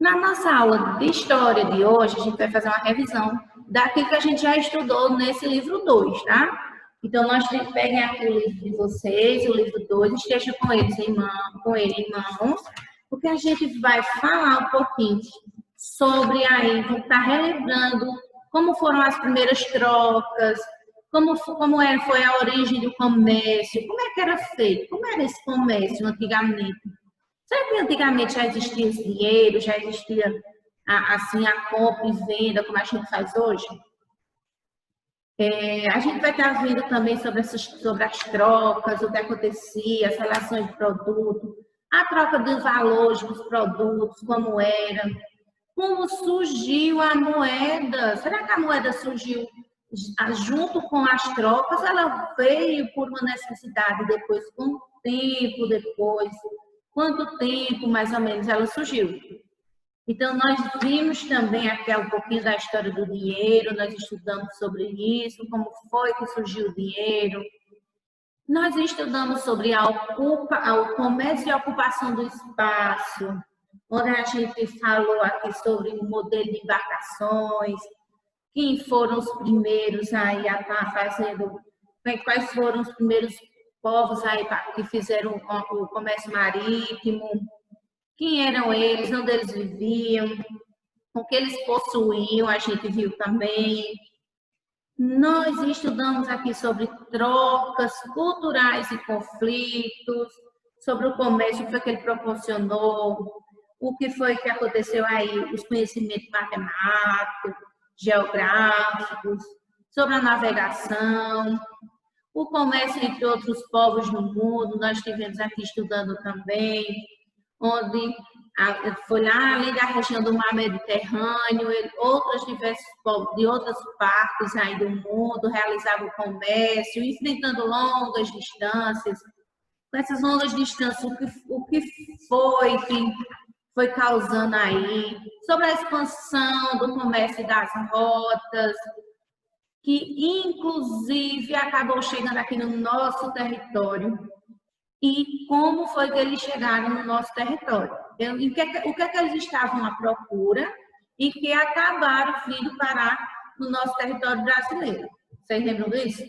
Na nossa aula de história de hoje, a gente vai fazer uma revisão daquilo que a gente já estudou nesse livro 2, tá? Então, nós peguem aqui o livro de vocês, o livro 2, estejam com eles com ele em mãos, porque a gente vai falar um pouquinho sobre aí, vamos estar relembrando como foram as primeiras trocas, foi a origem do comércio, como é que era feito, como era esse comércio antigamente. Será que antigamente já existia esse dinheiro, já existia assim a compra e venda como a gente faz hoje? A gente vai estar vendo também sobre as trocas, o que acontecia, as relações de produto, a troca dos valores dos produtos, como surgiu a moeda. Será que a moeda surgiu junto com as trocas? Ela veio por uma necessidade depois, com um tempo depois? Quanto tempo, mais ou menos, ela surgiu? Então, nós vimos também aqui um pouquinho da história do dinheiro, nós estudamos sobre isso, como foi que surgiu o dinheiro. Nós estudamos sobre o comércio e a ocupação do espaço, onde a gente falou aqui sobre o modelo de embarcações, quem foram os primeiros aí a estar fazendo, quais foram os primeiros povos aí que fizeram o comércio marítimo, quem eram eles, onde eles viviam, o que eles possuíam, a gente viu também. Nós estudamos aqui sobre trocas culturais e conflitos, sobre o comércio, o que foi que ele proporcionou, o que foi que aconteceu aí, os conhecimentos matemáticos, geográficos, sobre a navegação, o comércio entre outros povos no mundo, nós estivemos aqui estudando também, onde foi lá além da região do mar Mediterrâneo, outros diversos povos de outras partes aí do mundo realizavam comércio, enfrentando longas distâncias. Com essas longas distâncias, o que foi causando aí, sobre a expansão do comércio e das rotas, que inclusive acabou chegando aqui no nosso território. E como foi que eles chegaram no nosso território? O que é que eles estavam à procura e que acabaram vindo parar no nosso território brasileiro? Vocês lembram disso?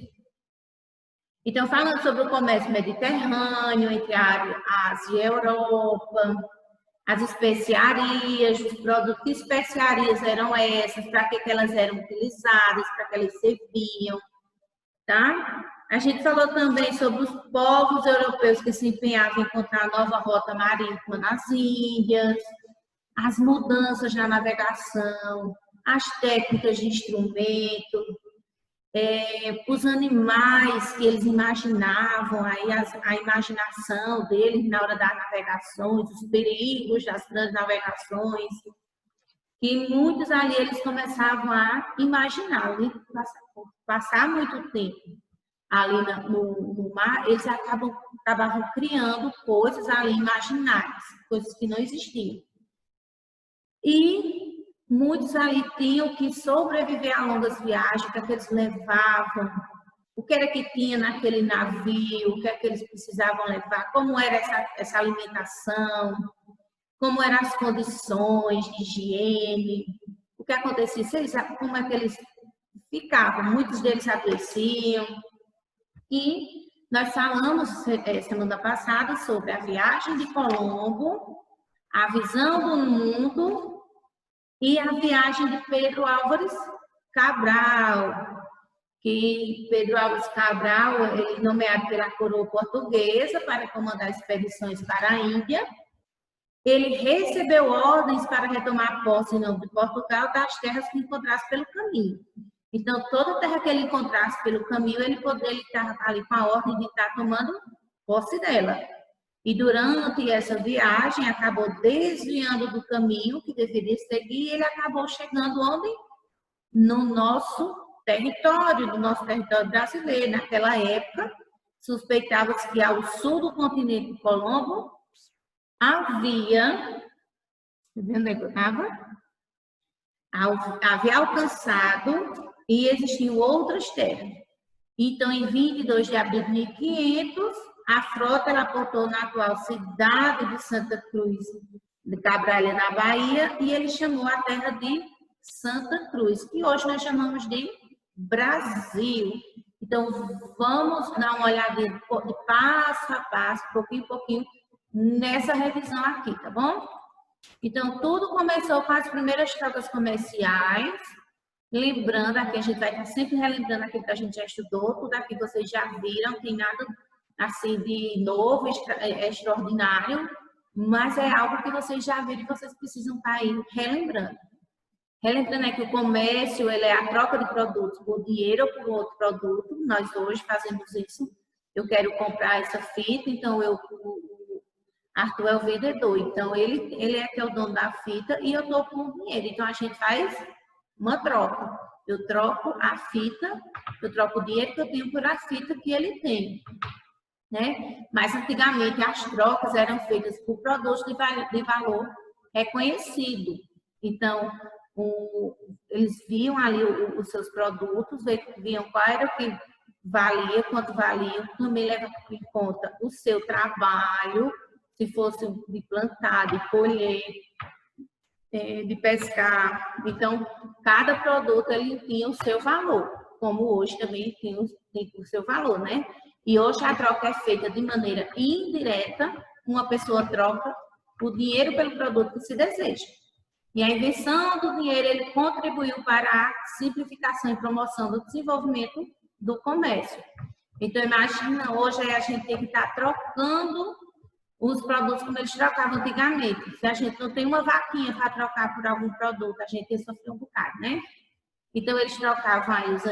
Então, falando sobre o comércio mediterrâneo entre a Ásia e a Europa, as especiarias, os produtos, que especiarias eram essas, para que elas eram utilizadas, para que elas serviam, tá? A gente falou também sobre os povos europeus que se empenhavam em encontrar nova rota marítima nas Índias, as mudanças na navegação, as técnicas de instrumento, os animais que eles imaginavam, aí a imaginação deles na hora das navegações, os perigos das grandes navegações, que muitos ali eles começavam a imaginar, né? Passar muito tempo ali no mar, eles acabavam criando coisas ali imaginárias, coisas que não existiam. E muitos ali tinham que sobreviver a longas viagens, o que é que eles levavam, o que era que tinha naquele navio, o que é que eles precisavam levar, como era essa alimentação, como eram as condições de higiene, o que acontecia, como é que eles ficavam, muitos deles adoeciam. E nós falamos semana passada sobre a viagem de Colombo, a visão do mundo e a viagem de Pedro Álvares Cabral, que Pedro Álvares Cabral, ele nomeado pela coroa portuguesa para comandar expedições para a Índia, ele recebeu ordens para retomar a posse em nome de Portugal das terras que encontrasse pelo caminho. Então, toda terra que ele encontrasse pelo caminho, ele estava ali com a ordem de estar tomando posse dela. E durante essa viagem, acabou desviando do caminho que deveria seguir, e ele acabou chegando onde? No nosso território brasileiro. Naquela época, suspeitava-se que ao sul do continente de Colombo havia alcançado e existiam outras terras. Então, em 22 de abril de 1500, a frota aportou na atual cidade de Santa Cruz de Cabralha, na Bahia, e ele chamou a terra de Santa Cruz, que hoje nós chamamos de Brasil. Então, vamos dar uma olhadinha de passo a passo, pouquinho em pouquinho, nessa revisão aqui, tá bom? Então, tudo começou com as primeiras trocas comerciais. Lembrando, aqui a gente vai estar sempre relembrando aquilo que a gente já estudou, tudo aqui vocês já viram, não tem nada assim de novo, extraordinário, mas é algo que vocês já viram e vocês precisam estar aí relembrando. Relembrando que o comércio, ele é a troca de produtos por dinheiro ou por outro produto. Nós hoje fazemos isso. Eu quero comprar essa fita, então o Arthur é o vendedor. Então, ele é que é o dono da fita e eu estou com o dinheiro. Então, a gente faz uma troca. Eu troco a fita, eu troco o dinheiro que eu tenho por a fita que ele tem. Né? Mas, antigamente, as trocas eram feitas por produtos de valor reconhecido. Então, eles viam ali os seus produtos, viam qual era o que valia, quanto valia, também leva em conta o seu trabalho, se fosse de plantar, de colher, de pescar. Então, cada produto ele tinha o seu valor, como hoje também tem o seu valor, né? E hoje a troca é feita de maneira indireta, uma pessoa troca o dinheiro pelo produto que se deseja. E a invenção do dinheiro, ele contribuiu para a simplificação e promoção do desenvolvimento do comércio. Então, imagina, hoje a gente tem que estar trocando os produtos como eles trocavam antigamente. Se a gente não tem uma vaquinha para trocar por algum produto, a gente ia sofrer um bocado, né? Então, eles trocavam aí os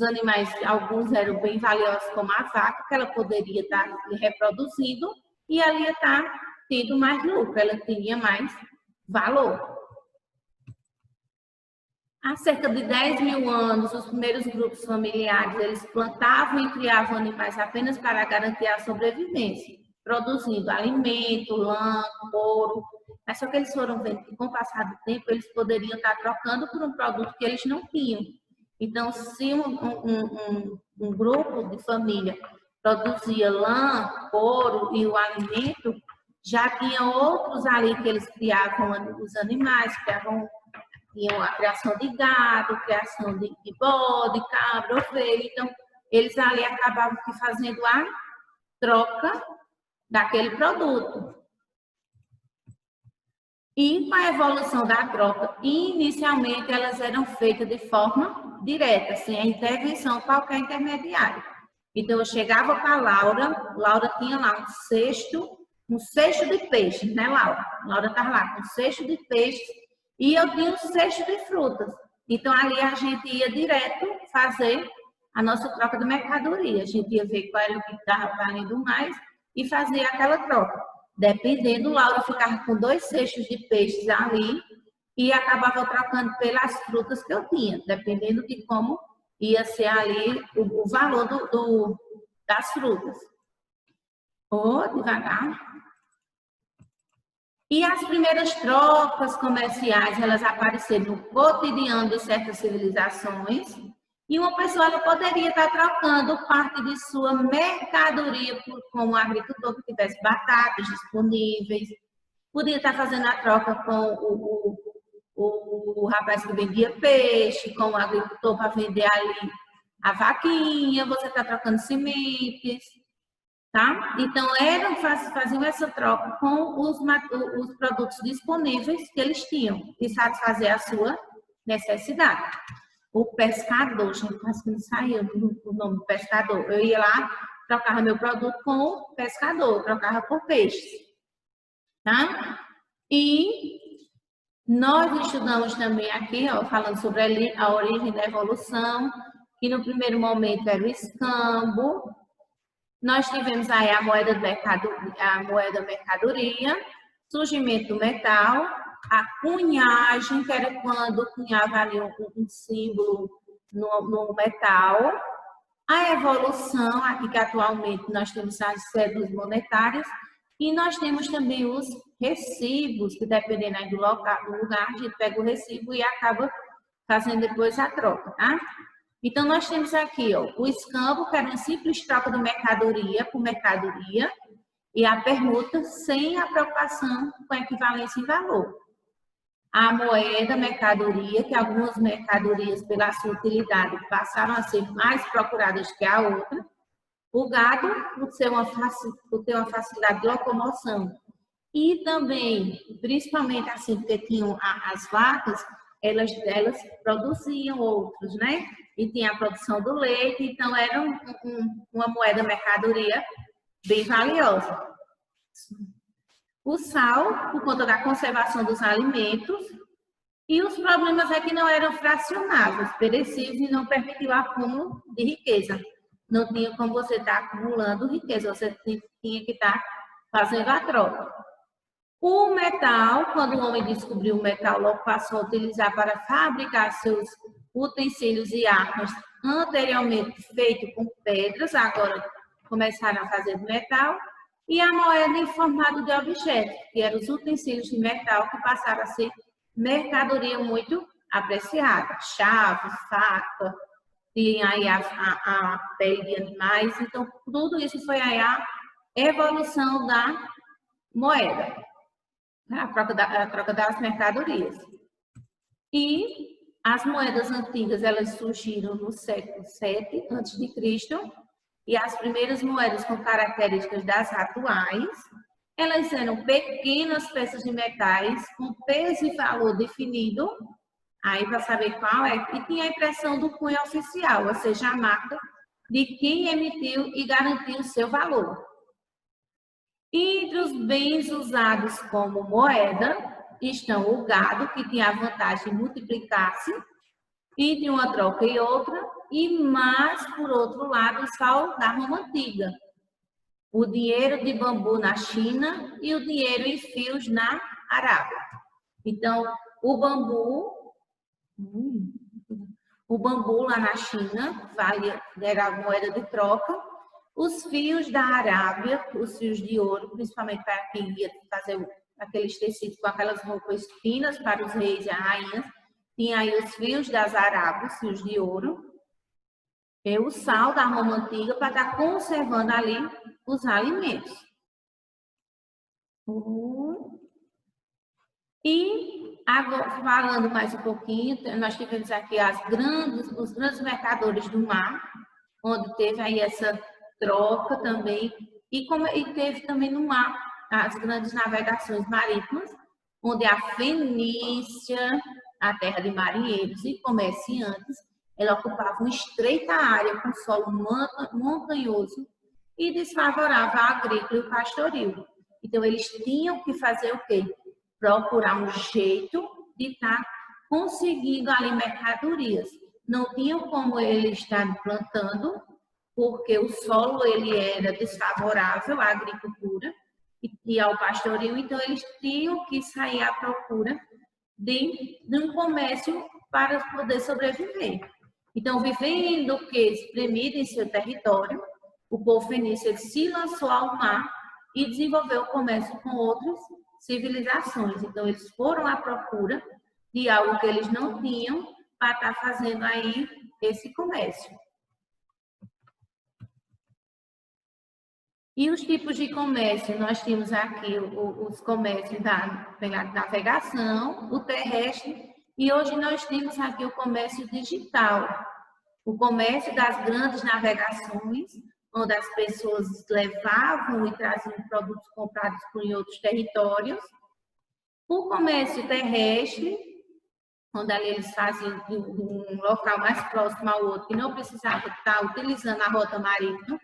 animais, alguns eram bem valiosos, como a vaca, que ela poderia estar reproduzindo, e ali ia estar tendo mais lucro, ela tinha mais valor. Há cerca de 10 mil anos, os primeiros grupos familiares, eles plantavam e criavam animais apenas para garantir a sobrevivência, produzindo alimento, lã, couro. Mas só que eles foram vendo que, com o passar do tempo, eles poderiam estar trocando por um produto que eles não tinham. Então, se um grupo de família produzia lã, couro e o alimento, já tinha outros ali que eles criavam os animais, tinham a criação de gado, criação de bode, cabra, ovelha. Então, eles ali acabavam fazendo a troca daquele produto. E com a evolução da troca, inicialmente elas eram feitas de forma direta, sem a intervenção de qualquer intermediário. Então, eu chegava para a Laura tinha lá um cesto de peixes, né, Laura? Laura estava lá com um cesto de peixes e eu tinha um cesto de frutas. Então, ali a gente ia direto fazer a nossa troca de mercadoria. A gente ia ver qual era o que estava valendo mais e fazia aquela troca. Dependendo, Laura ficava com 2 cestos de peixes ali e acabava trocando pelas frutas que eu tinha, dependendo de como ia ser ali o valor das frutas. Devagar. E as primeiras trocas comerciais, elas apareceram no cotidiano de certas civilizações, e uma pessoa ela poderia estar trocando parte de sua mercadoria com um agricultor que tivesse batatas disponíveis, podia estar fazendo a troca com o rapaz que vendia peixe, com o agricultor para vender ali a vaquinha, você está trocando sementes, tá? Então, faziam essa troca com os produtos disponíveis que eles tinham e satisfazer a sua necessidade. O pescador, gente, quase que não saiu o nome do pescador. Eu ia lá, trocava meu produto com o pescador, trocava por peixes, tá? E nós estudamos também aqui, ó, falando sobre a origem da evolução, que no primeiro momento era o escambo. Nós tivemos aí a moeda mercadoria, surgimento do metal, a cunhagem, que era quando cunhava ali um símbolo no metal, a evolução, aqui que atualmente nós temos as cédulas monetárias, e nós temos também os recibos, que dependendo aí do lugar, a gente pega o recibo e acaba fazendo depois a troca, tá? Então, nós temos aqui ó, o escambo, que era uma simples troca de mercadoria por mercadoria, e a permuta sem a preocupação com a equivalência em valor. A moeda, mercadoria, que algumas mercadorias, pela sua utilidade, passaram a ser mais procuradas que a outra. O gado, por ter uma facilidade de locomoção. E também, principalmente assim, porque tinham as vacas, elas produziam outros, né? E tinha a produção do leite, então era uma moeda mercadoria bem valiosa. O sal, por conta da conservação dos alimentos, e os problemas é que não eram fracionáveis, perecíveis e não permitiam o acúmulo de riqueza. Não tinha como você estar acumulando riqueza, você tinha que estar fazendo a troca. O metal, quando o homem descobriu o metal, logo passou a utilizar para fabricar seus utensílios e armas anteriormente feito com pedras, agora começaram a fazer de metal, e a moeda em formato de objeto, que eram os utensílios de metal que passaram a ser mercadoria muito apreciada, chave, faca, tinha aí a pele de animais, então tudo isso foi aí a evolução da moeda, a troca das mercadorias. E as moedas antigas, elas surgiram no século VII a.C., e as primeiras moedas com características das atuais, elas eram pequenas peças de metais com peso e valor definido, aí para saber qual é, e tinha a impressão do cunho oficial, ou seja, a marca de quem emitiu e garantiu o seu valor. Entre os bens usados como moeda estão o gado, que tinha a vantagem de multiplicar-se entre uma troca e outra, e mais, por outro lado, o sal da Roma Antiga, o dinheiro de bambu na China e o dinheiro em fios na Arábia. Então, o bambu lá na China era a moeda de troca, os fios da Arábia, os fios de ouro, principalmente para quem ia fazer aqueles tecidos com aquelas roupas finas para os reis e as rainhas, tinha aí os fios das Arábias, fios de ouro, e o sal da Roma Antiga para estar conservando ali os alimentos. E agora, falando mais um pouquinho, nós tivemos aqui os grandes mercadores do mar, onde teve aí essa troca também, e teve também no mar as grandes navegações marítimas, onde a Fenícia, a terra de marinheiros e comerciantes, ela ocupava uma estreita área com solo montanhoso e desfavorável ao agrícola e o pastoril. Então, eles tinham que fazer o quê? Procurar um jeito de estar conseguindo ali mercadorias. Não tinham como eles estar plantando, porque o solo ele era desfavorável à agricultura e ao pastoril, então eles tinham que sair à procura de um comércio para poder sobreviver. Então, vivendo que espremido em seu território, o povo fenício se lançou ao mar e desenvolveu o comércio com outras civilizações. Então, eles foram à procura de algo que eles não tinham para estar fazendo aí esse comércio. E os tipos de comércio, nós temos aqui os comércios pela navegação, o terrestre, e hoje nós temos aqui o comércio digital, o comércio das grandes navegações, onde as pessoas levavam e traziam produtos comprados por outros territórios, o comércio terrestre, onde ali eles faziam de um local mais próximo ao outro, que não precisava estar utilizando a rota marítima.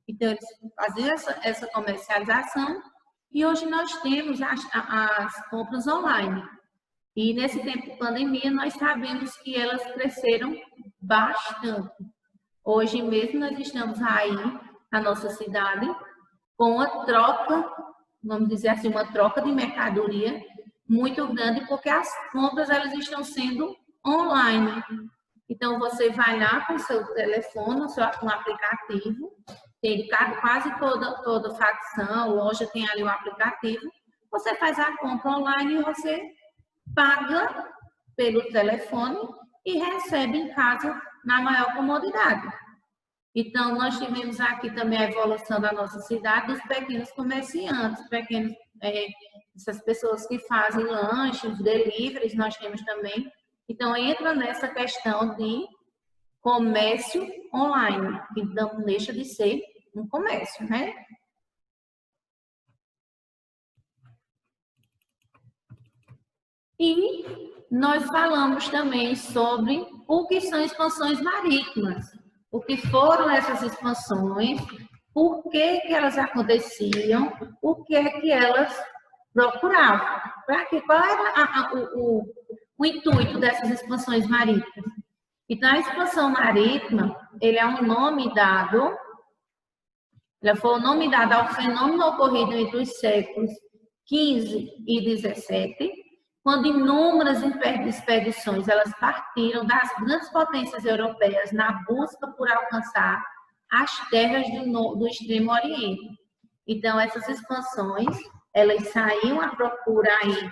Então, eles faziam essa comercialização e hoje nós temos as compras online. E nesse tempo de pandemia, nós sabemos que elas cresceram bastante. Hoje mesmo, nós estamos aí, na nossa cidade, com uma troca, vamos dizer assim, uma troca de mercadoria muito grande, porque as compras elas estão sendo online. Então, você vai lá com o seu telefone, com o aplicativo, tem quase toda facção, loja tem ali o aplicativo, você faz a compra online e você paga pelo telefone e recebe em casa na maior comodidade. Então, nós tivemos aqui também a evolução da nossa cidade, dos pequenos comerciantes, essas pessoas que fazem lanches, deliveries, nós temos também. Então, entra nessa questão de comércio online, que não deixa de ser um comércio, né? E nós falamos também sobre o que são expansões marítimas, o que foram essas expansões, por que elas aconteciam, o que é que elas procuravam, qual era o intuito dessas expansões marítimas. Então, a expansão marítima, ele é um nome dado, ela foi o nome dado ao fenômeno ocorrido entre os séculos XV e XVII, quando inúmeras expedições elas partiram das grandes potências europeias na busca por alcançar as terras do Extremo Oriente. Então, essas expansões, elas saíam à procura aí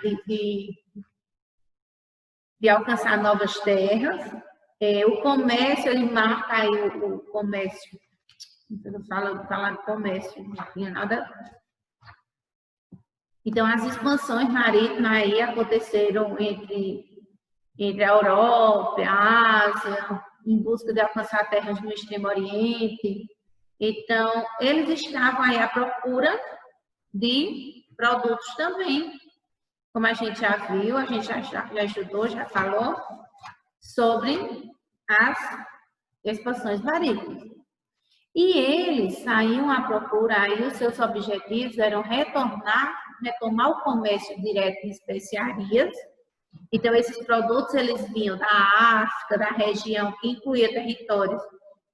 de alcançar novas terras. O comércio, ele marca aí o comércio. Não fala de comércio, não tinha nada. Então, as expansões marítimas aí aconteceram entre a Europa, a Ásia, em busca de alcançar terras no Extremo Oriente. Então, eles estavam aí à procura de produtos também. Como a gente já viu, a gente já estudou, já falou sobre as expansões marítimas. E eles saíam à procura, aí os seus objetivos eram retomar o comércio direto de especiarias. Então, esses produtos, eles vinham da África, da região que incluía territórios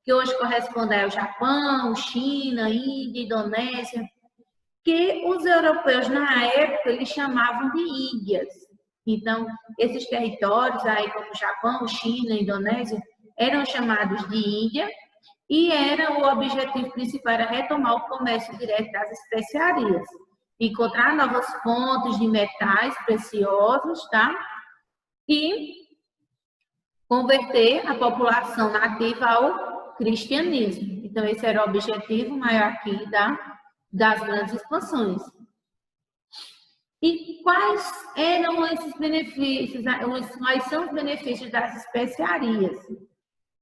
que hoje correspondem ao Japão, China, Índia, Indonésia, que os europeus, na época, eles chamavam de Índias. Então, esses territórios, aí como Japão, China, Indonésia, eram chamados de Índia, e o objetivo principal era retomar o comércio direto das especiarias, encontrar novas fontes de metais preciosos, tá? E converter a população nativa ao cristianismo. Então, esse era o objetivo maior aqui das grandes expansões. E quais eram esses benefícios, quais são os benefícios das especiarias?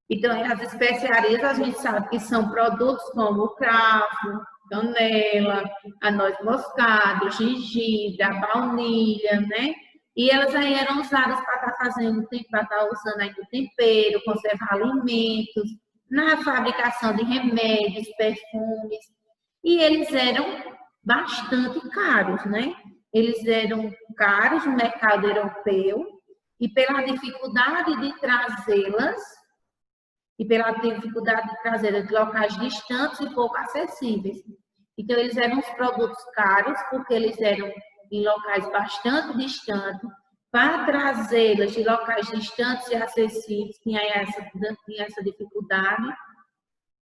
Então, as especiarias, a gente sabe que são produtos como o cravo, canela, a noz moscada, o gengibre, a baunilha, né? E elas aí eram usadas para estar usando aí no tempero, conservar alimentos, na fabricação de remédios, perfumes. E eles eram bastante caros, né? Eles eram caros no mercado europeu e pela dificuldade de trazê-las, de locais distantes e pouco acessíveis. Então, eles eram os produtos caros, porque eles eram em locais bastante distantes. Para trazê-las de locais distantes e acessíveis, tinha essa dificuldade.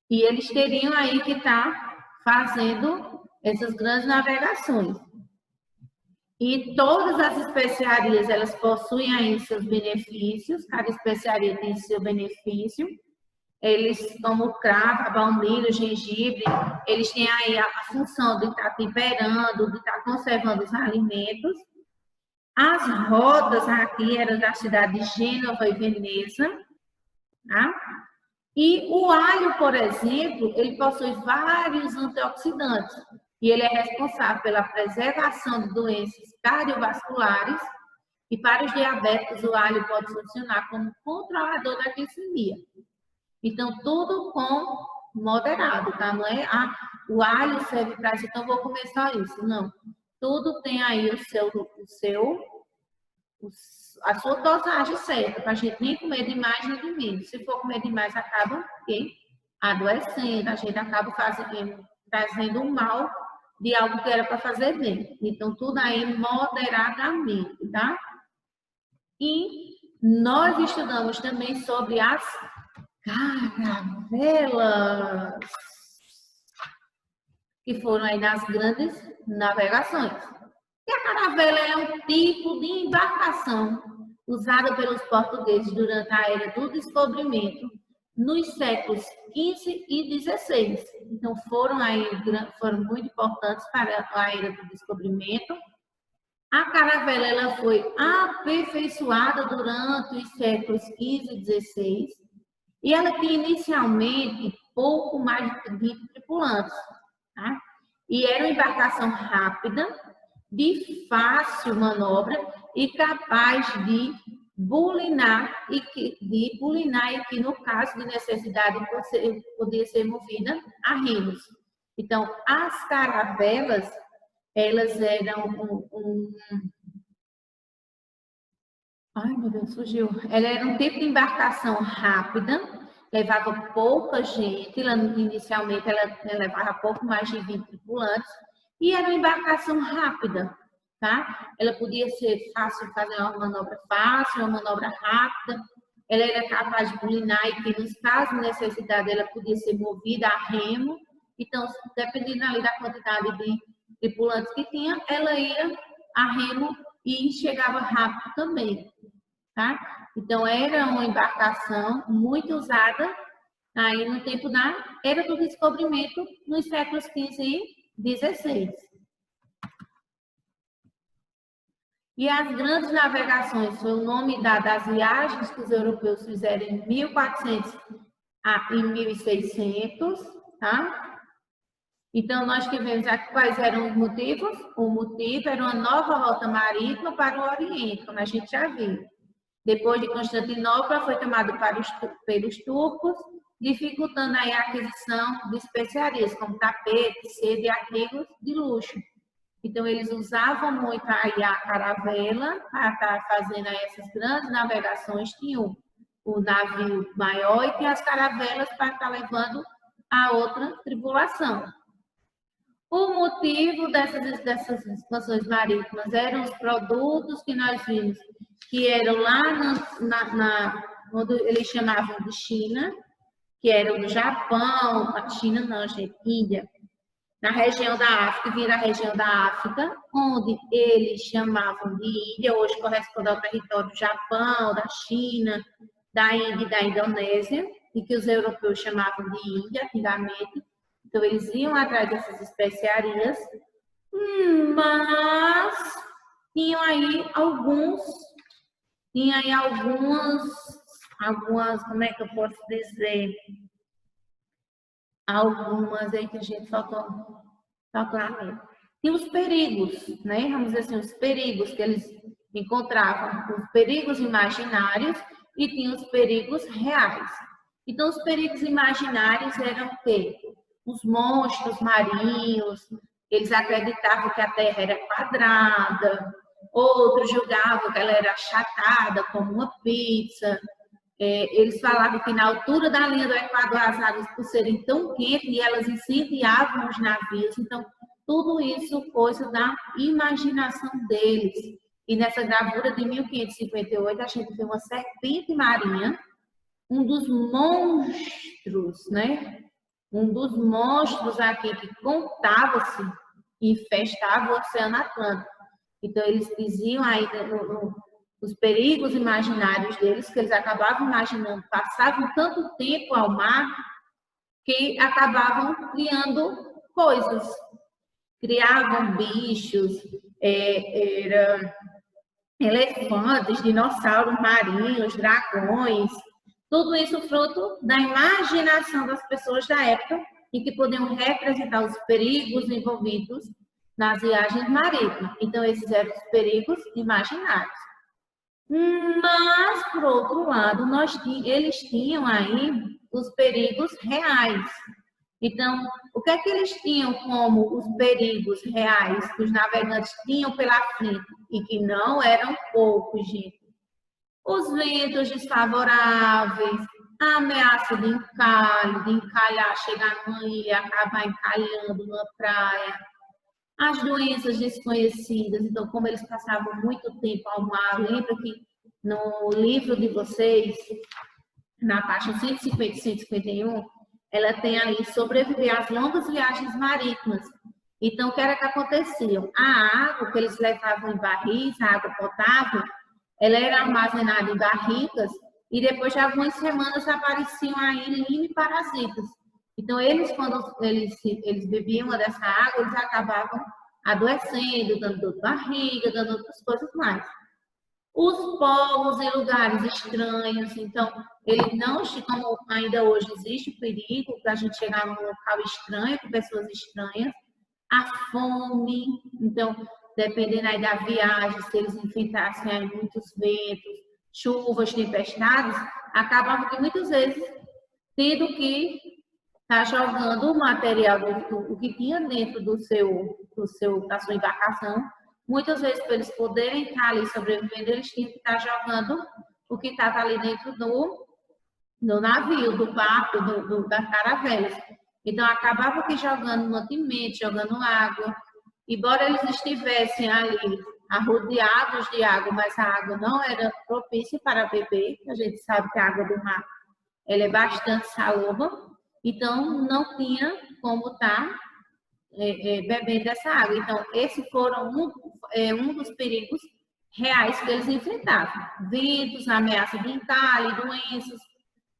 E eles teriam aí que estar fazendo essas grandes navegações. E todas as especiarias, elas possuem aí seus benefícios, cada especiaria tem seu benefício. Eles, como o cravo, a baunilha, o gengibre, eles têm aí a função de estar temperando, de estar conservando os alimentos. As rotas aqui eram da cidade de Gênova e Veneza, tá? E o alho, por exemplo, ele possui vários antioxidantes e ele é responsável pela preservação de doenças cardiovasculares e para os diabéticos o alho pode funcionar como controlador da glicemia. Então, tudo com moderado, tá? Não é, o alho serve para isso, então vou comer só isso. Não. Tudo tem aí a sua dosagem certa, para a gente nem comer demais nem de menos. Se for comer demais, acaba adoecendo, a gente acaba trazendo um mal de algo que era para fazer bem. Então, tudo aí moderadamente, tá? E nós estudamos também sobre as caravelas, que foram aí das grandes navegações. E a caravela é um tipo de embarcação usada pelos portugueses durante a era do descobrimento nos séculos XV e XVI. Então, foram muito importantes para a era do descobrimento. A caravela ela foi aperfeiçoada durante os séculos XV e XVI e ela tinha inicialmente pouco mais de 20 tripulantes. Tá? E era uma embarcação rápida, de fácil manobra e capaz de bulinar e que no caso de necessidade podia ser movida a remos. Então, as caravelas, elas eram ai, meu Deus, fugiu. Ela era um tipo de embarcação rápida, levava pouca gente, inicialmente ela levava pouco mais de 20 tripulantes, e era uma embarcação rápida, tá? Ela podia ser fácil, fazer uma manobra fácil, uma manobra rápida, ela era capaz de bulinar e que, nos casos de necessidade, ela podia ser movida a remo, então, dependendo ali da quantidade de tripulantes que tinha, ela ia a remo e chegava rápido também. Tá? Então, era uma embarcação muito usada aí no tempo da Era do Descobrimento, nos séculos XV e XVI. E as grandes navegações foi o nome dado às viagens que os europeus fizeram em 1400 e 1600, tá? Então, nós tivemos aqui quais eram os motivos. O motivo era uma nova rota marítima para o Oriente, como a gente já viu. Depois de Constantinopla, foi tomado pelos turcos, dificultando aí a aquisição de especiarias, como tapete, seda e artigos de luxo. Então, eles usavam muito aí a caravela para estar fazendo aí essas grandes navegações. Tinham o navio maior e tinha as caravelas para estar levando a outra tripulação. O motivo dessas expansões marítimas eram os produtos que nós vimos, que eram lá onde eles chamavam de China, que eram do Japão, China não, gente, Índia, na região da África, vinha da região da África, onde eles chamavam de Índia, hoje corresponde ao território do Japão, da China, da Índia e da Indonésia, e que os europeus chamavam de Índia antigamente. Então, eles iam atrás dessas especiarias, mas tinham aí algumas, como é que eu posso dizer? Algumas aí que a gente faltou Tinha os perigos, né? Vamos dizer assim, os perigos que eles encontravam, os perigos imaginários e tinha os perigos reais. Então, os perigos imaginários eram o quê? Os monstros marinhos, eles acreditavam que a Terra era quadrada, outros julgavam que ela era achatada, como uma pizza. Eles falavam que na altura da linha do Equador as águas, por serem tão quentes, e elas incendiavam os navios. Então, tudo isso coisa da imaginação deles. E nessa gravura de 1558, a gente vê uma serpente marinha, um dos monstros, né? Um dos monstros aqui que contava-se infestava o Oceano Atlântico. Então, eles diziam aí os perigos imaginários deles, que eles acabavam imaginando, passavam tanto tempo ao mar, que acabavam criando coisas. Criavam bichos, elefantes, dinossauros marinhos, dragões, tudo isso fruto da imaginação das pessoas da época e que podiam representar os perigos envolvidos nas viagens marítimas. Então, esses eram os perigos imaginários. Mas, por outro lado, eles tinham aí os perigos reais. Então, o que é que eles tinham como os perigos reais que os navegantes tinham pela frente e que não eram poucos, gente? Os ventos desfavoráveis, a ameaça de encalhar, chegar numa ilha e acabar encalhando numa praia, as doenças desconhecidas. Então, como eles passavam muito tempo ao mar, lembra que no livro de vocês, na página 150 e 151, ela tem ali sobreviver às longas viagens marítimas. Então, o que era que acontecia? A água que eles levavam em barris, a água potável, ela era armazenada em barricas e depois de algumas semanas apareciam aí Lyme parasitas. Então, eles, quando eles bebiam dessa água, eles acabavam adoecendo, dando dor de barriga, dando outras coisas mais. Os povos em lugares estranhos, então, ele não, como ainda hoje existe o perigo da gente chegar num local estranho, com pessoas estranhas, a fome, então, dependendo aí da viagem, se eles enfrentassem aí muitos ventos, chuvas, tempestades, acabavam que muitas vezes tendo que estar jogando o material o que tinha dentro da sua embarcação. Muitas vezes, para eles poderem estar ali sobrevivendo, eles tinham que estar jogando o que estava ali dentro do navio, do barco, das caravelas. Então, acabava que jogando mantimento, jogando água. Embora eles estivessem ali arrodeados de água, mas a água não era propícia para beber. A gente sabe que a água do mar ela é bastante salobra, então não tinha como estar bebendo essa água. Então, esses foram um dos perigos reais que eles enfrentavam. Ventos, ameaça ambiental, doenças,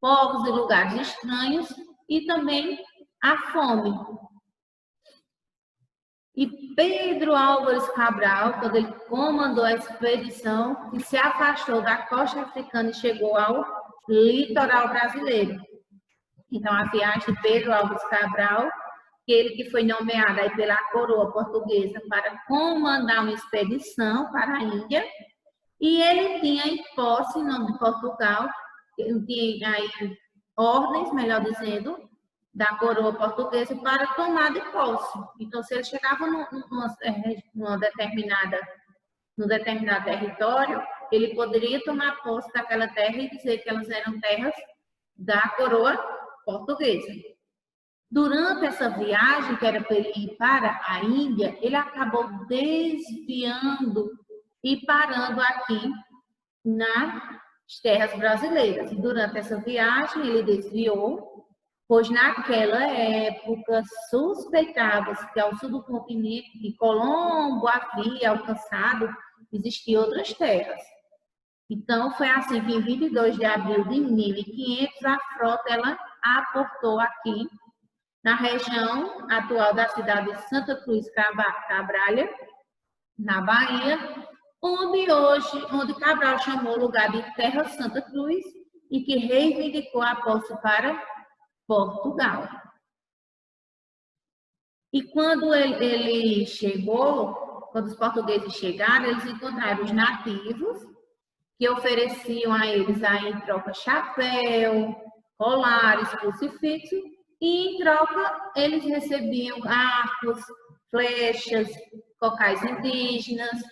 povos e lugares estranhos e também a fome. E Pedro Álvares Cabral, quando ele comandou a expedição, que se afastou da costa africana e chegou ao litoral brasileiro. Então, a viagem de Pedro Álvares Cabral, ele que foi nomeado aí pela coroa portuguesa para comandar uma expedição para a Índia, e ele tinha em posse, em nome de Portugal, ele tinha aí ordens, melhor dizendo, da coroa portuguesa para tomar de posse. Então, se ele chegava num determinado território, ele poderia tomar posse daquela terra e dizer que elas eram terras da coroa portuguesa. Durante essa viagem, que era para ele ir para a Índia, ele acabou desviando e parando aqui nas terras brasileiras. E durante essa viagem, ele desviou, pois naquela época suspeitava-se que ao sul do continente que Colombo havia alcançado, existiam outras terras. Então, foi assim que em 22 de abril de 1500, a frota ela aportou aqui, na região atual da cidade de Santa Cruz Cabralha, na Bahia, onde Cabral chamou o lugar de Terra Santa Cruz e que reivindicou a posse para Portugal. E quando ele chegou, quando os portugueses chegaram, eles encontraram os nativos que ofereciam a eles aí em troca chapéu, colares, crucifixo, e em troca eles recebiam arcos, flechas, cocais indígenas.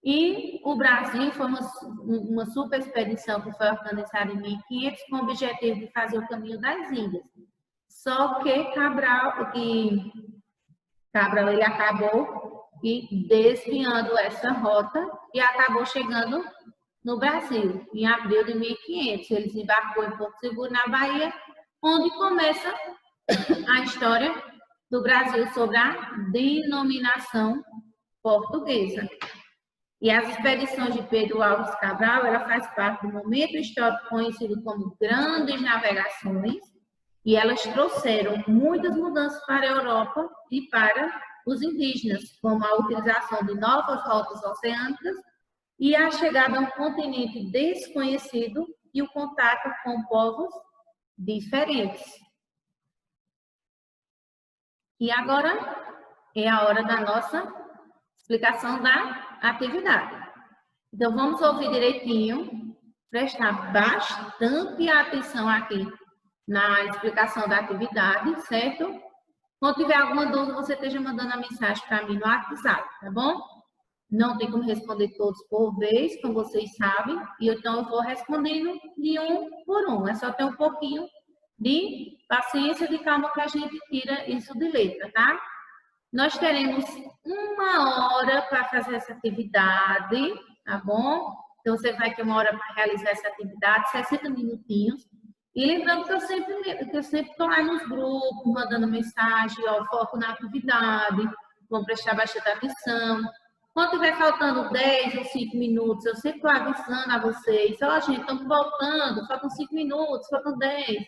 E o Brasil foi uma super expedição que foi organizada em 1500 com o objetivo de fazer o caminho das Índias. Só que Cabral ele acabou desviando essa rota e acabou chegando no Brasil. Em abril de 1500, ele desembarcou em Porto Seguro, na Bahia, onde começa a história do Brasil sobre a denominação portuguesa. E as expedições de Pedro Álvares Cabral, ela faz parte do momento histórico conhecido como Grandes Navegações, e elas trouxeram muitas mudanças para a Europa e para os indígenas, como a utilização de novas rotas oceânicas e a chegada a um continente desconhecido e o contato com povos diferentes. E agora é a hora da nossa explicação da atividade. Então, vamos ouvir direitinho, prestar bastante atenção aqui na explicação da atividade, certo? Quando tiver alguma dúvida, você esteja mandando a mensagem para mim no WhatsApp, tá bom? Não tem como responder todos por vez, como vocês sabem, e então eu vou respondendo de um por um. É só ter um pouquinho de paciência, de calma, que a gente tira isso de letra, tá? Nós teremos 1 hora para fazer essa atividade, tá bom? Então, você vai ter 1 hora para realizar essa atividade, 60 minutinhos. E lembrando que eu sempre estou lá nos grupos, mandando mensagem, ó, foco na atividade, vão prestar bastante atenção. Quando estiver faltando 10 ou 5 minutos, eu sempre estou avisando a vocês, ó, gente, estamos voltando, faltam 5 minutos, faltam 10.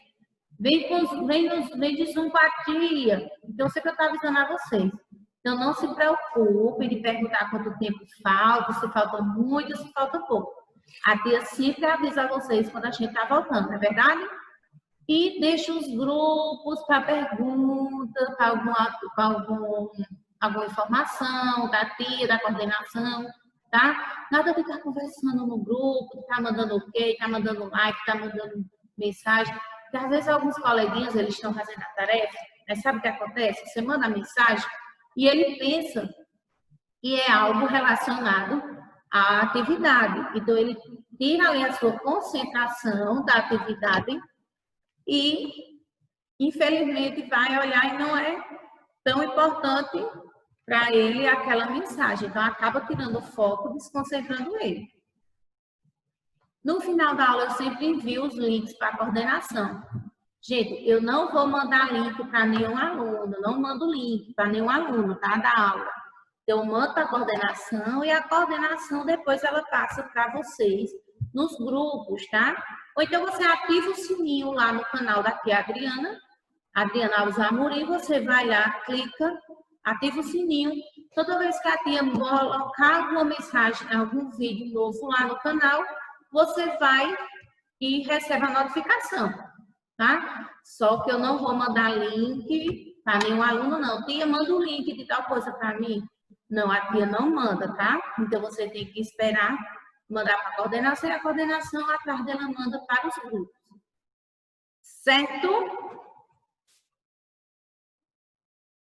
Vem de Zoom com a tia. Então, sempre eu estou avisando a vocês. Então, não se preocupe de perguntar quanto tempo falta, se falta muito, se falta pouco. A tia sempre avisa a vocês quando a gente está voltando, não é verdade? E deixa os grupos para pergunta, para alguma informação da tia, da coordenação, tá? Nada de estar conversando no grupo, tá mandando ok, tá mandando like, tá mandando mensagem. Porque às vezes alguns coleguinhas, eles estão fazendo a tarefa, mas sabe o que acontece? Você manda a mensagem e ele pensa que é algo relacionado à atividade. Então, ele tira ali a sua concentração da atividade e, infelizmente, vai olhar e não é tão importante para ele aquela mensagem. Então, acaba tirando o foco, desconcentrando ele. No final da aula, eu sempre envio os links para a coordenação. Gente, eu não vou mandar link para nenhum aluno, não mando link para nenhum aluno, tá? Da aula. Eu mando para a coordenação e a coordenação depois ela passa para vocês nos grupos, tá? Ou então você ativa o sininho lá no canal da tia Adriana Alves Amorim, você vai lá, clica, ativa o sininho. Toda vez que a tia colocar alguma mensagem, algum vídeo novo lá no canal, você vai e recebe a notificação, tá? Só que eu não vou mandar link para nenhum aluno, não. Tia, manda um link de tal coisa para mim. Não, a tia não manda, tá? Então, você tem que esperar mandar para a coordenação e a coordenação, à tarde, ela manda para os grupos. Certo?